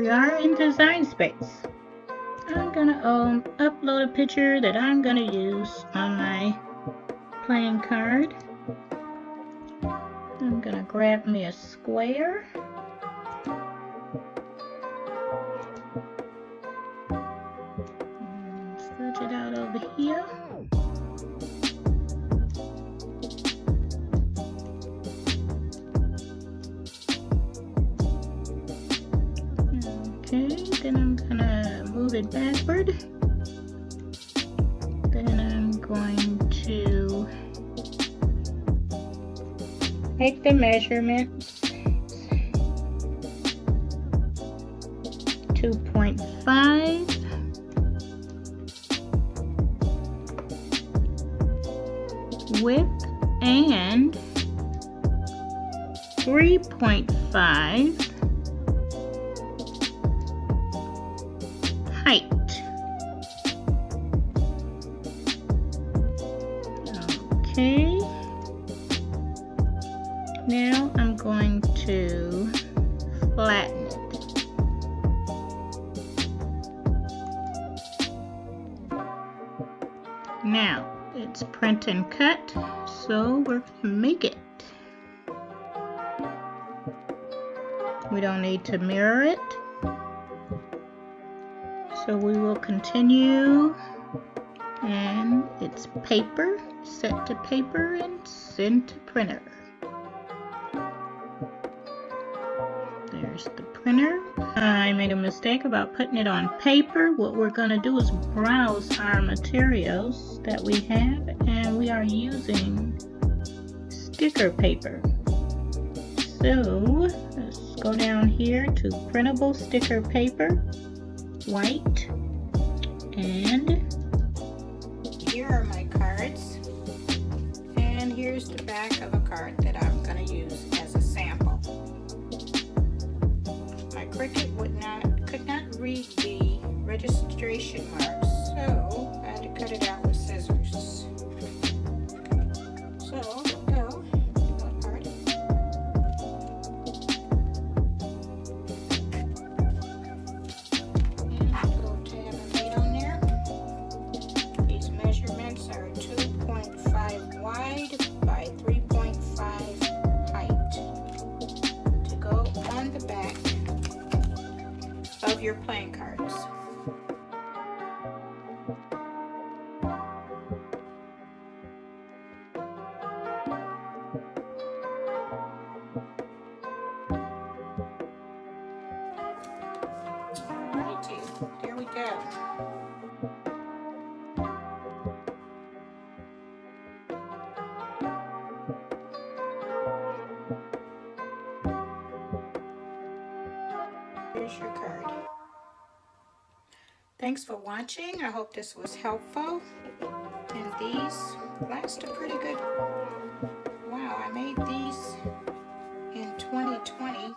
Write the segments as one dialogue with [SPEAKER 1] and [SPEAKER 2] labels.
[SPEAKER 1] we are in Design Space. I'm gonna upload a picture that I'm gonna use on my playing card. I'm gonna grab me a square. Stretch it out over here. Okay, then I'm gonna move it backward. Then I'm going to take the measurements, 2.5, width, and 3.5 height. Okay. Now I'm going to flatten it. Now it's print and cut, so we're going to make it. We don't need to mirror it. So we will continue, and it's paper, set to paper and send to printer. There's the printer. I made a mistake about putting it on paper. What we're going to do is browse our materials that we have, and we are using sticker paper. So let's go down here to printable sticker paper, white, and here are my cards, and here's the back of a card that I'm going to use as a sample. My Cricut could not read the registration marks, so I had to cut it out with scissors. So go card. And little tab I made on there. These measurements are 2.5 wide by 3.5 height to go on the back of your playing cards. Alrighty, there we go. Here's your card. Thanks for watching. I hope this was helpful. And these last a pretty good. Wow, I made these in 2020.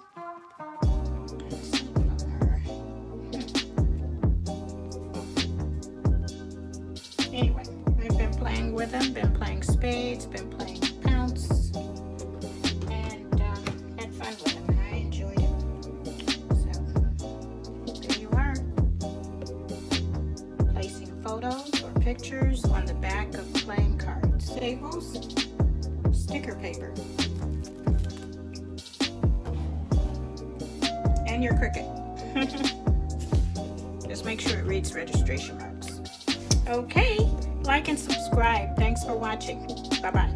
[SPEAKER 1] Anyway, I've been playing with them, been playing spades, been playing pounce, and had fun with them, and I enjoyed it. So, there you are. Placing photos or pictures on the back of playing cards. Staples, sticker paper, and your Cricut. Just make sure it reads registration marks. Okay, like and subscribe. Thanks for watching. Bye-bye.